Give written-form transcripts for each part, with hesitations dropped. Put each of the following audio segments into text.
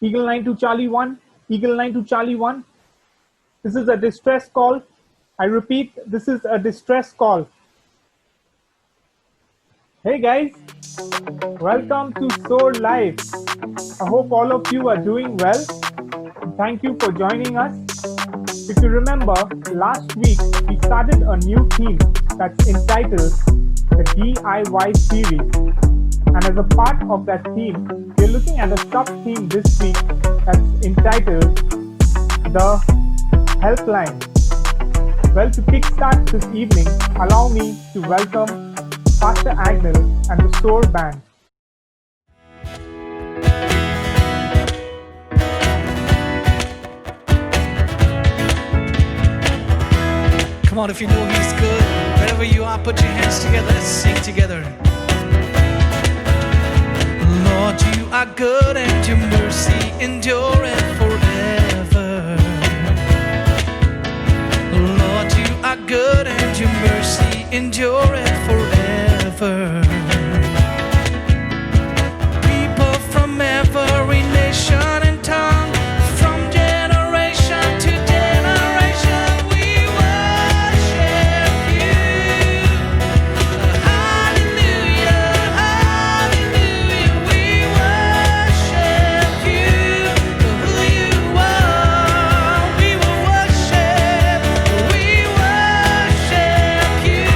Eagle 9 to Charlie 1, Eagle 9 to Charlie 1. This is a distress call. I repeat, this is a distress call. Hey guys, welcome to Soar Live. I hope all of you are doing well. Thank you for joining us. If you remember, last week we started a new theme that's entitled the DIY series. And as a part of that theme, we're looking at a sub-theme this week that's entitled the Helpline. Well, to kickstart this evening, allow me to welcome Pastor Agnel and the Soar Band. Come on, if you know He's good, wherever you are, put your hands together. Let's sing together. Lord, you are good and your mercy endureth forever. Lord, you are good and your mercy endureth forever. People from every nation and tongue, from generation to generation, we worship you. Hallelujah, hallelujah, we worship you for who you are. We will worship you.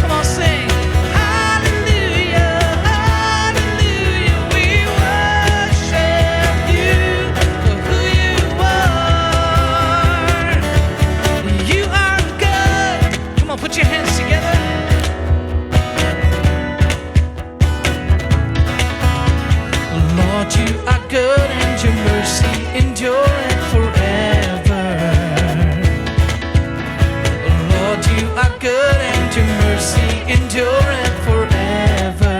Come on, sing. Hallelujah, hallelujah, we worship you for who you are. You are good. Come on, put your hands together. Lord, you are good and your mercy endureth forever. Lord, you are good and your mercy endureth forever.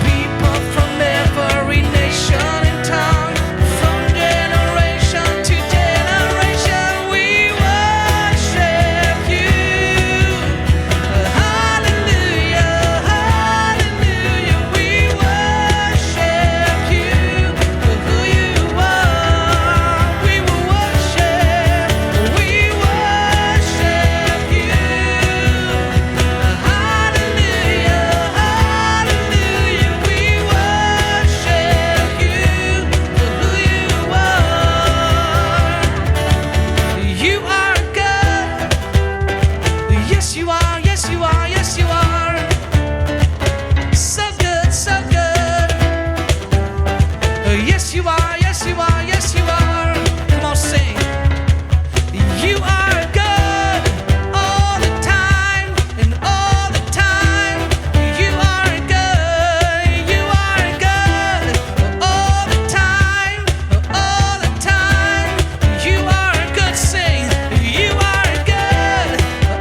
People from every nation and tongue, from generation to generation, we worship you. Hallelujah, hallelujah, we worship you for who you are. We will worship you. Hallelujah, hallelujah, we worship you for who you are. You are good. Yes, you are, yes, you are, yes, you are. So good, so good. Yes, you are, yes, you are, yes, you are. Come on, sing. You are good all the time, and all the time. You are good, you are good all the time, all the time. You are good, sing. You are good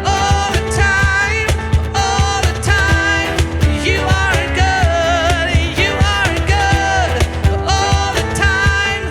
all the time, all the time. You are good, you are good all the time.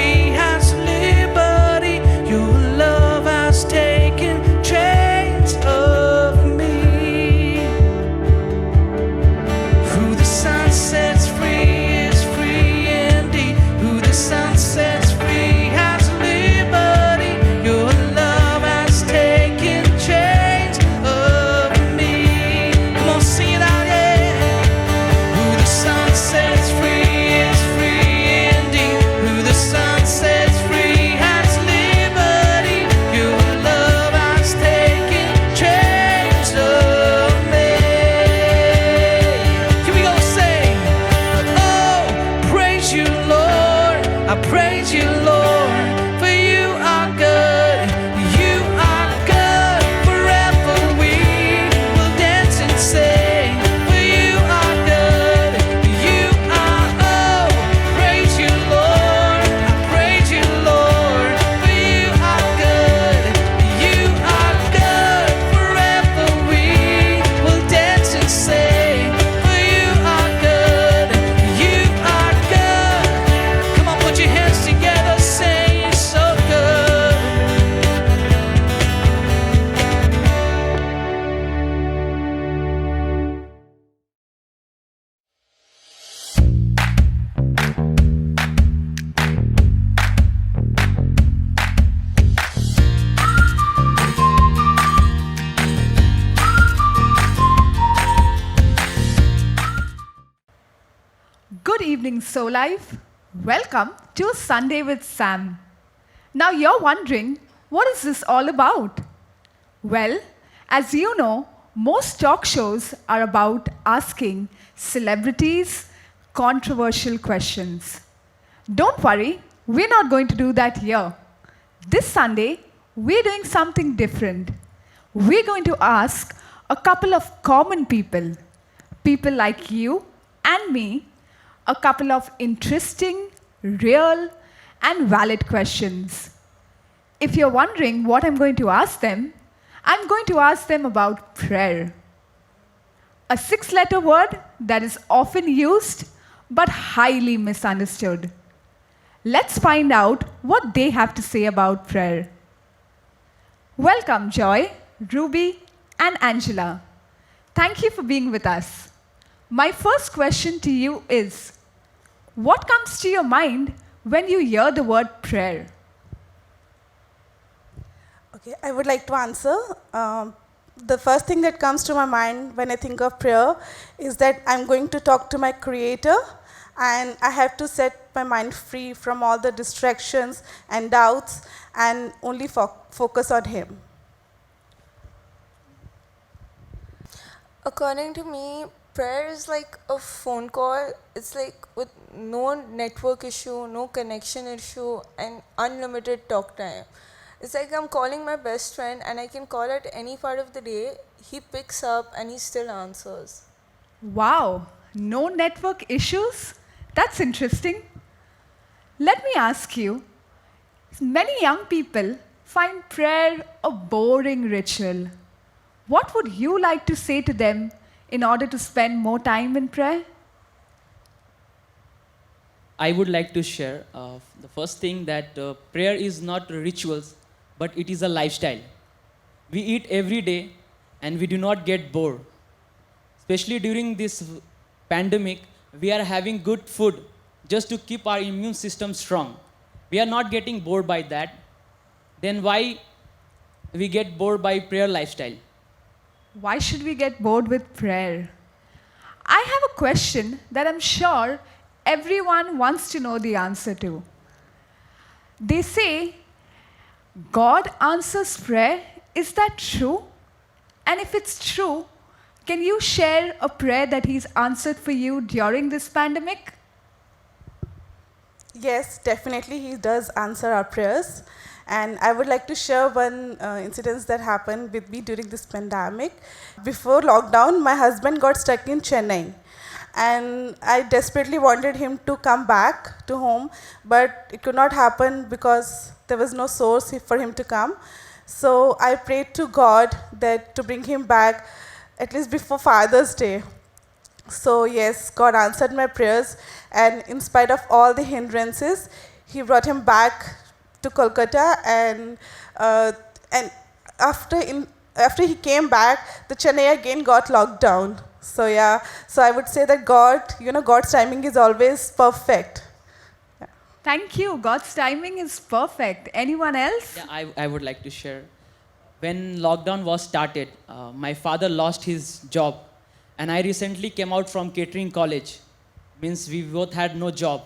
free has liberty. Your love has taken chains of me. Who the sun sets free is free indeed. Who the sun sets free has liberty. Your love has taken chains of me. Come on, sing it out, yeah. Who the sun sets free is free indeed. Who the sun sets free has liberty. Your love has taken chains of me. Here we go, sing. Oh, praise you, Lord. I praise you, Lord, for you are good. You are good. Forever we will dance and sing. For you are good. You are, oh, praise you, Lord. I praise you, Lord, for you are good. You are good. Forever we will dance and sing. For you are good. You are good. Come on, put your hands together, say you're so good. Good evening, Soul Life. Welcome to Sunday with Sam. Now you're wondering, what is this all about? Well, as you know, most talk shows are about asking celebrities controversial questions. Don't worry, we're not going to do that here. This Sunday, we're doing something different. We're going to ask a couple of common people, people like you and me, a couple of interesting, real, and valid questions. If you're wondering what I'm going to ask them, I'm going to ask them about prayer. A 6-letter word that is often used but highly misunderstood. Let's find out what they have to say about prayer. Welcome, Joy, Ruby, and Angela. Thank you for being with us. My first question to you is, what comes to your mind when you hear the word prayer? Okay, I would like to answer. The first thing that comes to my mind when I think of prayer is that I'm going to talk to my Creator, and I have to set my mind free from all the distractions and doubts and only focus on Him. According to me, prayer is like a phone call. It's like with no network issue, no connection issue, and unlimited talk time. It's like I'm calling my best friend and I can call at any part of the day. He picks up and he still answers. Wow, no network issues? That's interesting. Let me ask you, many young people find prayer a boring ritual. What would you like to say to them in order to spend more time in prayer? I would like to share the first thing that prayer is not rituals, but it is a lifestyle. We eat every day and we do not get bored. Especially during this pandemic, we are having good food just to keep our immune system strong. We are not getting bored by that. Then why we get bored by prayer lifestyle? Why should we get bored with prayer? I have a question that I'm sure everyone wants to know the answer to. They say, God answers prayer. Is that true? And if it's true, can you share a prayer that He's answered for you during this pandemic? Yes, definitely He does answer our prayers. And I would like to share one incident that happened with me during this pandemic. Before lockdown, my husband got stuck in Chennai. And I desperately wanted him to come back to home, but it could not happen because there was no source for him to come. So I prayed to God that to bring him back at least before Father's Day. So yes, God answered my prayers, and in spite of all the hindrances, he brought him back to Kolkata, and after he came back, the Chennai again got locked down. So yeah, so I would say that God's timing is always perfect. Thank you. God's timing is perfect. Anyone else? Yeah, I would like to share. When lockdown was started, my father lost his job, and I recently came out from catering college. Means we both had no job.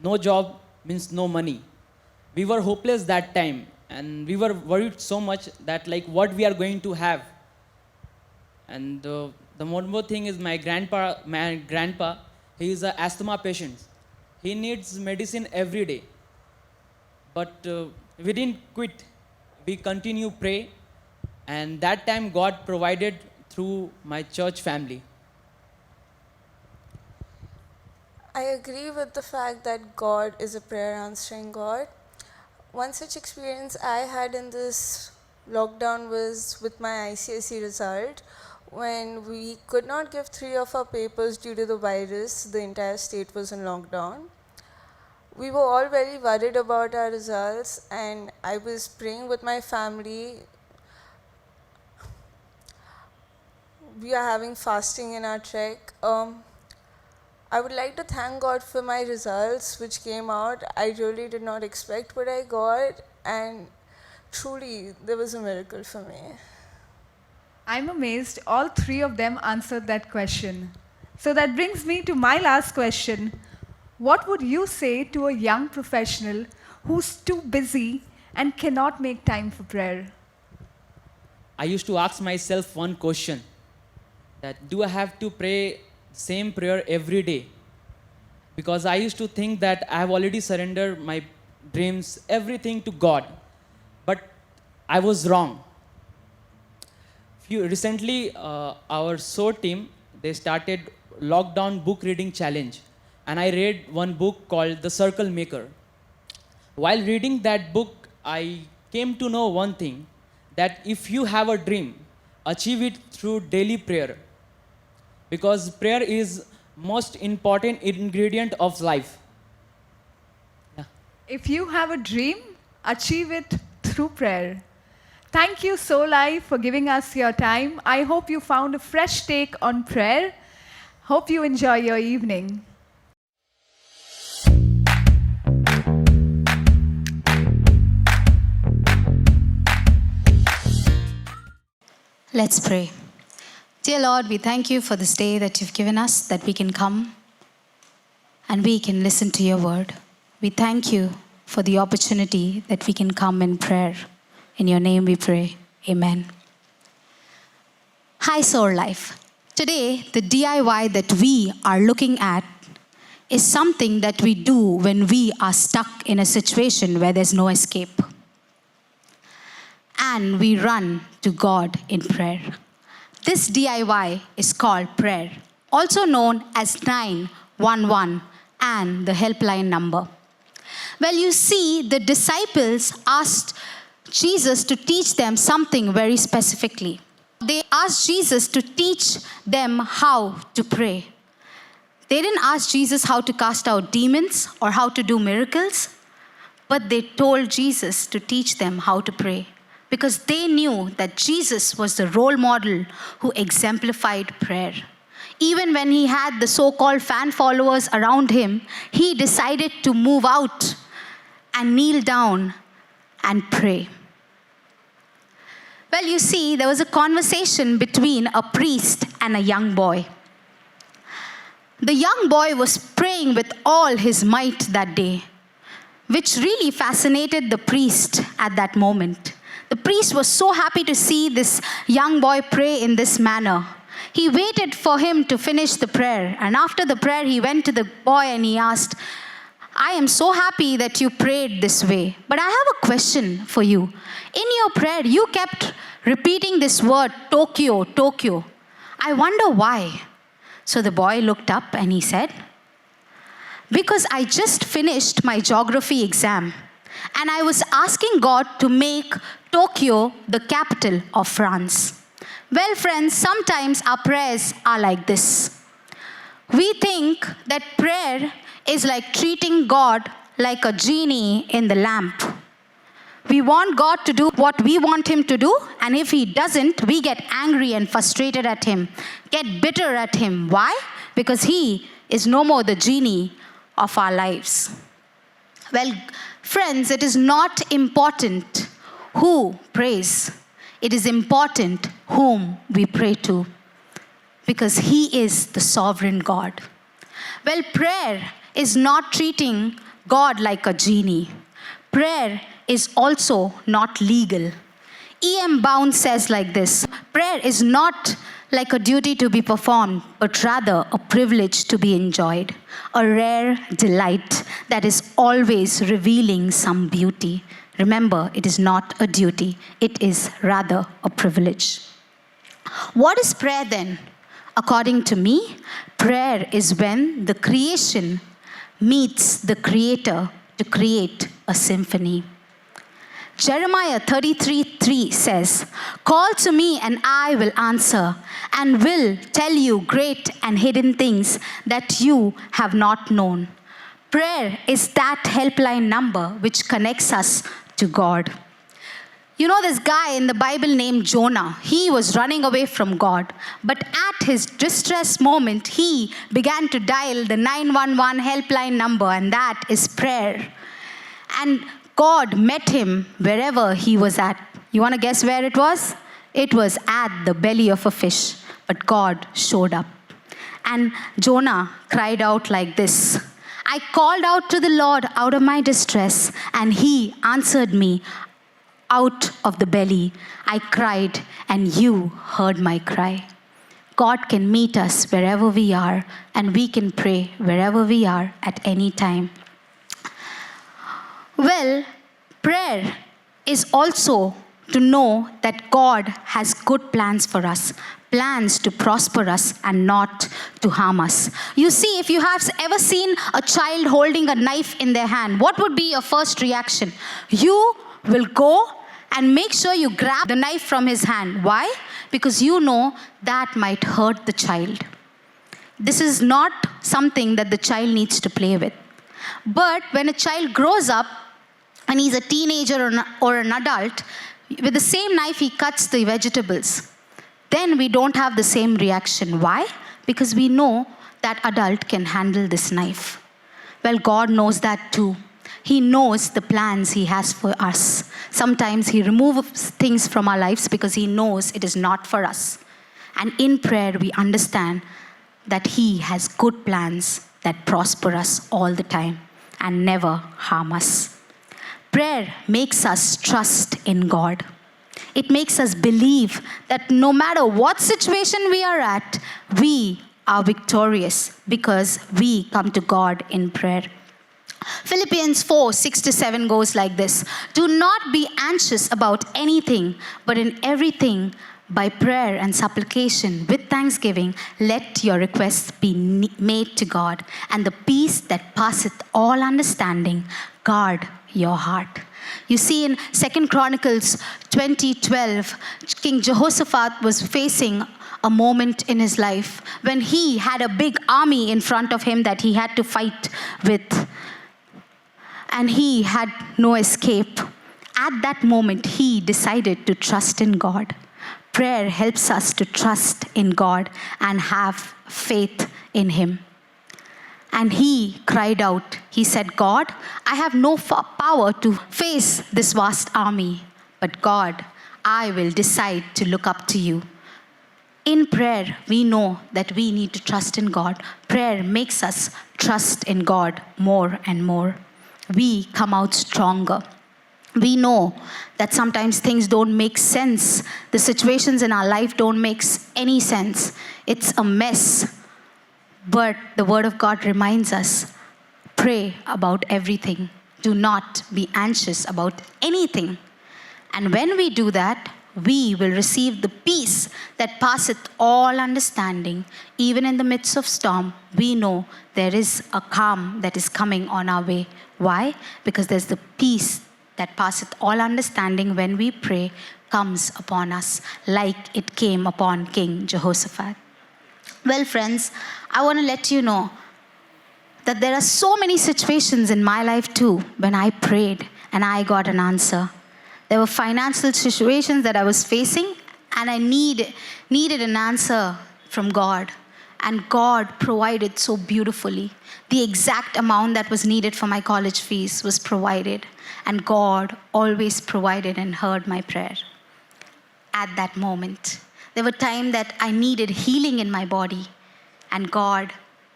No job means no money. We were hopeless that time, and we were worried so much that like what we are going to have. And the one more thing is my grandpa, he is an asthma patient. He needs medicine every day. But we didn't quit. We continue pray, and that time God provided through my church family. I agree with the fact that God is a prayer answering God. One such experience I had in this lockdown was with my ICSE result. When we could not give 3 of our papers due to the virus, the entire state was in lockdown. We were all very worried about our results, and I was praying with my family. We are having fasting in our trek. I would like to thank God for my results which came out. I really did not expect what I got, and truly there was a miracle for me. I'm amazed all 3 of them answered that question. So that brings me to my last question. What would you say to a young professional who's too busy and cannot make time for prayer? I used to ask myself one question, that do I have to pray same prayer every day? Because I used to think that I have already surrendered my dreams, everything to God. But I was wrong. Recently, our SOAR team, they started lockdown book reading challenge. And I read one book called The Circle Maker. While reading that book, I came to know one thing, that if you have a dream, achieve it through daily prayer. Because prayer is most important ingredient of life. Yeah. If you have a dream, achieve it through prayer. Thank you, Soul Life, for giving us your time. I hope you found a fresh take on prayer. Hope you enjoy your evening. Let's pray. Dear Lord, we thank you for this day that you've given us, that we can come and we can listen to your word. We thank you for the opportunity that we can come in prayer. In your name we pray. Amen. Hi, Soul Life. Today, the DIY that we are looking at is something that we do when we are stuck in a situation where there's no escape. And we run to God in prayer. This DIY is called prayer, also known as 911 and the helpline number. Well, you see, the disciples asked Jesus to teach them something very specifically. They asked Jesus to teach them how to pray. They didn't ask Jesus how to cast out demons or how to do miracles, but they told Jesus to teach them how to pray, because they knew that Jesus was the role model who exemplified prayer. Even when he had the so-called fan followers around him, he decided to move out and kneel down and pray. Well, you see, there was a conversation between a priest and a young boy. The young boy was praying with all his might that day, which really fascinated the priest at that moment. The priest was so happy to see this young boy pray in this manner. He waited for him to finish the prayer, and after the prayer, he went to the boy and he asked, I am so happy that you prayed this way, but I have a question for you. In your prayer, you kept repeating this word, Tokyo, Tokyo. I wonder why. So the boy looked up and he said, because I just finished my geography exam, and I was asking God to make Tokyo the capital of France. Well, friends, sometimes our prayers are like this. We think that prayer is like treating God like a genie in the lamp. We want God to do what we want Him to do, and if He doesn't, we get angry and frustrated at Him, get bitter at Him. Why? Because He is no more the genie of our lives. Well, friends, it is not important who prays. It is important whom we pray to, because He is the sovereign God. Well, prayer is not treating God like a genie. Prayer is also not legal. E.M. Bounds says like this: prayer is not like a duty to be performed, but rather a privilege to be enjoyed, a rare delight that is always revealing some beauty. Remember, it is not a duty, it is rather a privilege. What is prayer then? According to me, prayer is when the creation meets the Creator to create a symphony. Jeremiah 33:3 says, "Call to me and I will answer and will tell you great and hidden things that you have not known." Prayer is that helpline number which connects us to God. You know this guy in the Bible named Jonah. He was running away from God. But at his distress moment, he began to dial the 911 helpline number, and that is prayer. And God met him wherever he was at. You want to guess where it was? It was at the belly of a fish. But God showed up. And Jonah cried out like this: "I called out to the Lord out of my distress, and He answered me out of the belly. I cried, and you heard my cry." God can meet us wherever we are, and we can pray wherever we are at any time. Well, prayer is also to know that God has good plans for us, plans to prosper us and not to harm us. You see, if you have ever seen a child holding a knife in their hand, what would be your first reaction? You will go and make sure you grab the knife from his hand. Why? Because you know that might hurt the child. This is not something that the child needs to play with. But when a child grows up and he's a teenager or an adult, with the same knife he cuts the vegetables. Then we don't have the same reaction. Why? Because we know that adult can handle this knife. Well, God knows that too. He knows the plans He has for us. Sometimes He removes things from our lives because He knows it is not for us. And in prayer, we understand that He has good plans that prosper us all the time and never harm us. Prayer makes us trust in God. It makes us believe that no matter what situation we are at, we are victorious because we come to God in prayer. Philippians 4:6-7 goes like this: "Do not be anxious about anything, but in everything, by prayer and supplication, with thanksgiving, let your requests be made to God, and the peace that passeth all understanding, guard your heart." You see, in 2 Chronicles 20:12, King Jehoshaphat was facing a moment in his life when he had a big army in front of him that he had to fight with. And he had no escape. At that moment, he decided to trust in God. Prayer helps us to trust in God and have faith in Him. And he cried out. He said, "God, I have no power to face this vast army. But God, I will decide to look up to you." In prayer, we know that we need to trust in God. Prayer makes us trust in God more and more. We come out stronger. We know that sometimes things don't make sense. The situations in our life don't make any sense. It's a mess. But the Word of God reminds us, pray about everything. Do not be anxious about anything. And when we do that, we will receive the peace that passeth all understanding. Even in the midst of storm, we know there is a calm that is coming on our way. Why? Because there's the peace that passeth all understanding when we pray comes upon us, like it came upon King Jehoshaphat. Well, friends, I want to let you know that there are so many situations in my life too when I prayed and I got an answer. There were financial situations that I was facing and I needed an answer from God. And God provided so beautifully. The exact amount that was needed for my college fees was provided. And God always provided and heard my prayer at that moment. There were times that I needed healing in my body. And God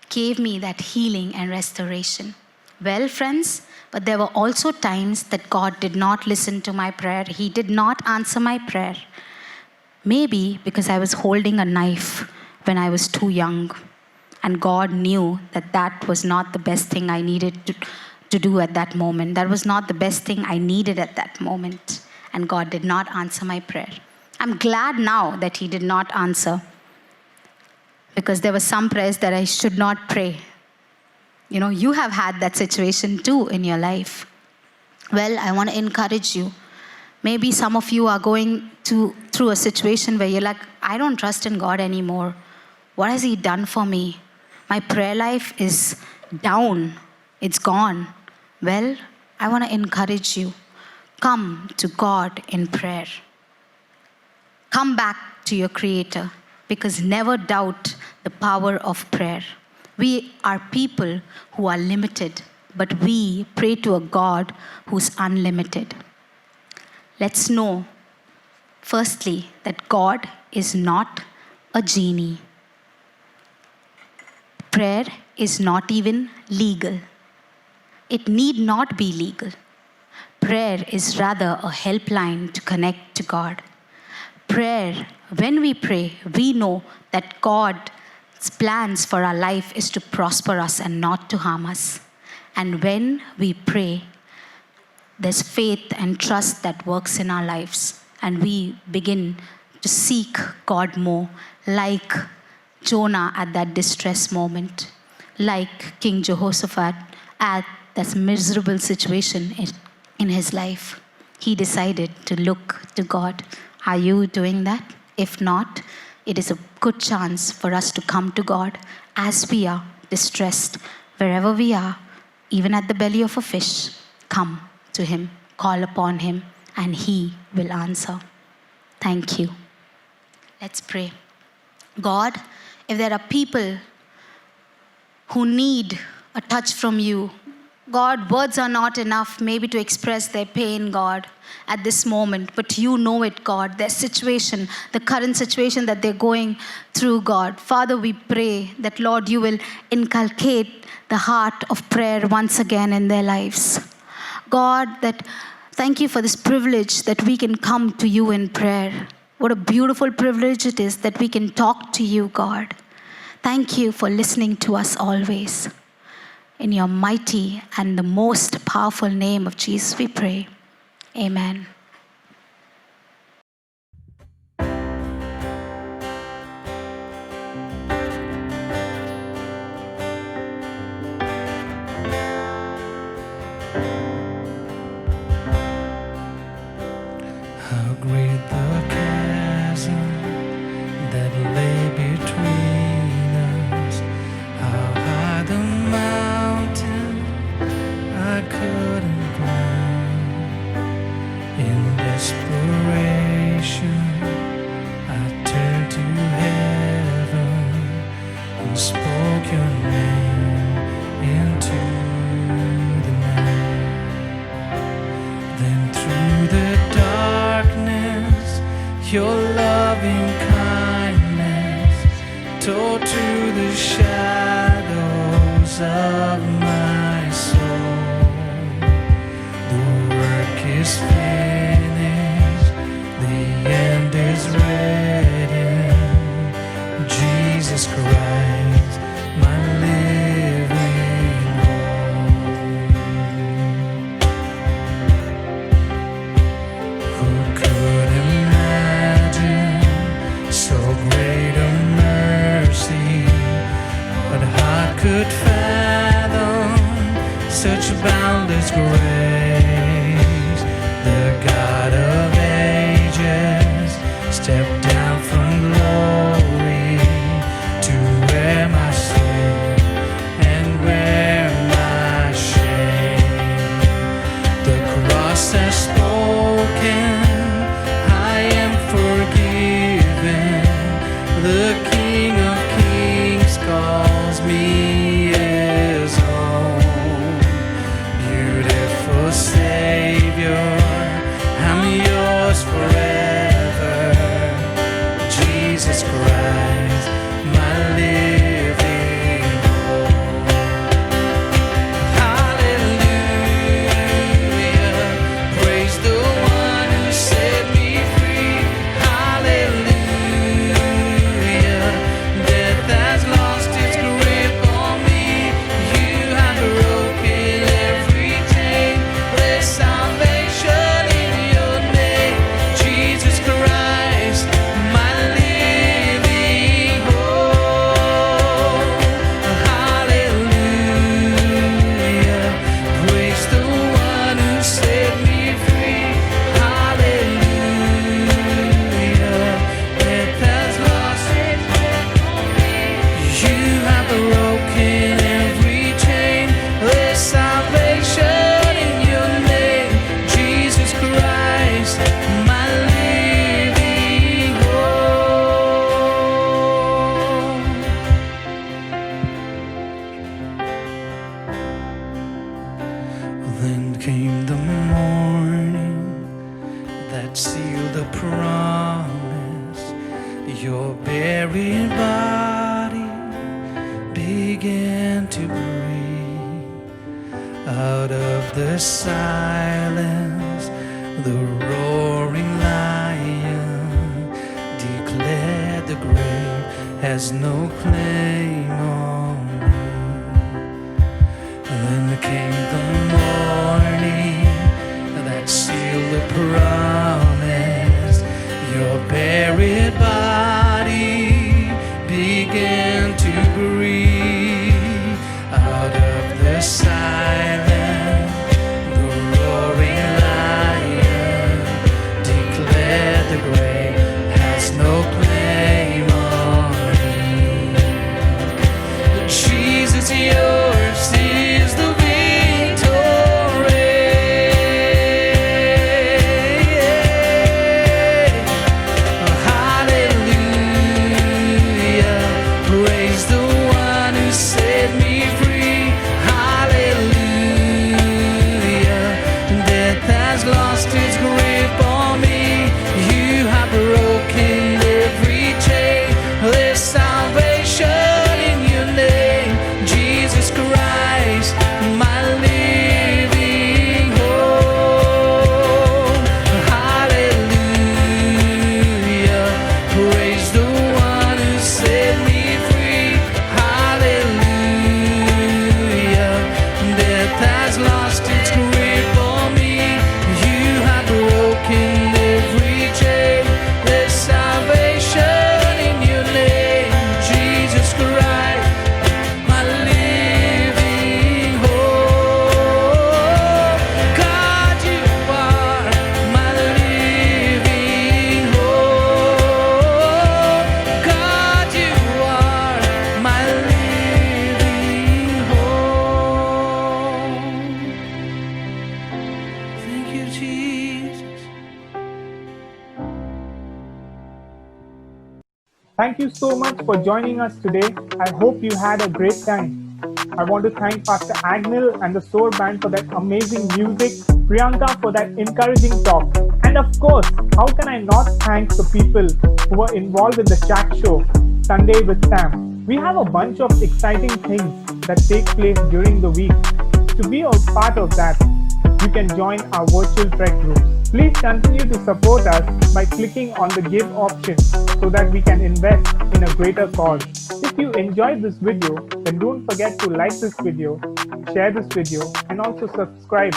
gave me that healing and restoration. Well, friends, but there were also times that God did not listen to my prayer. He did not answer my prayer. Maybe because I was holding a knife when I was too young. And God knew that that was not the best thing I needed to do at that moment. That was not the best thing I needed at that moment. And God did not answer my prayer. I'm glad now that He did not answer. Because there were some prayers that I should not pray. You know, you have had that situation too in your life. Well, I want to encourage you. Maybe some of you are going through a situation where you're like, I don't trust in God anymore. What has He done for me? My prayer life is down. It's gone. Well, I want to encourage you. Come to God in prayer. Come back to your Creator, because never doubt the power of prayer. We are people who are limited, but we pray to a God who's unlimited. Let's know, firstly, that God is not a genie. Prayer is not even legal. It need not be legal. Prayer is rather a helpline to connect to God. Prayer, when we pray, we know that God's plans for our life is to prosper us and not to harm us. And when we pray, there's faith and trust that works in our lives. And we begin to seek God more, like Jonah at that distress moment, like King Jehoshaphat at that miserable situation in his life. He decided to look to God. Are you doing that? If not, it is a good chance for us to come to God as we are distressed, wherever we are, even at the belly of a fish. Come to Him, call upon Him, and He will answer. Thank you. Let's pray. God, if there are people who need a touch from you, God, words are not enough maybe to express their pain, God, at this moment. But you know it, God, their situation, the current situation that they're going through, God. Father, we pray that, Lord, you will inculcate the heart of prayer once again in their lives. God, that thank you for this privilege that we can come to you in prayer. What a beautiful privilege it is that we can talk to you, God. Thank you for listening to us always. In your mighty and the most powerful name of Jesus we pray. Amen. How great the chasm that lay between us. How high the mountain I couldn't climb. In desperation, I turned to heaven and spoke your name into the night. Then through the darkness, your loving kindness tore to the shadows of my soul. The work is finished, the end is written. Jesus Christ, my living hope. Who could imagine so great a mercy? What heart could fathom such boundless grace? The silence, the roaring lion declared the grave has no claim on me. Then came the morning that sealed the promise. Your buried body began to breathe out of the silence. The roaring lion declared the grave has no claim on me. Jesus, yours is the victory. Hallelujah, praise the one who set me free. Hallelujah, death has lost its grip on me. You have broken every chain. There's salvation in your name, Jesus Christ, my living hope. Hallelujah, praise the one who set me free. Hallelujah, death has lost its grip on me. You have broken every chain. There's salvation in your name, Jesus Christ, my living hope. God, you are my living hope. God, you are my living hope. Thank you, Jesus. Thank you so much for joining us today. I hope you had a great time. I want to thank Pastor Agnil and the Soar Band for that amazing music, Priyanka for that encouraging talk, and of course, how can I not thank the people who were involved in the chat show, Sunday with Sam. We have a bunch of exciting things that take place during the week. To be a part of that, you can join our virtual trek group. Please continue to support us by clicking on the give option so that we can invest in a greater cause. If you enjoyed this video, then don't forget to like this video, share this video, and also subscribe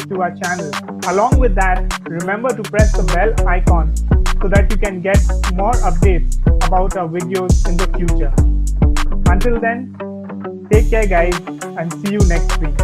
to our channel. Along with that, remember to press the bell icon so that you can get more updates about our videos in the future. Until then, take care guys and see you next week.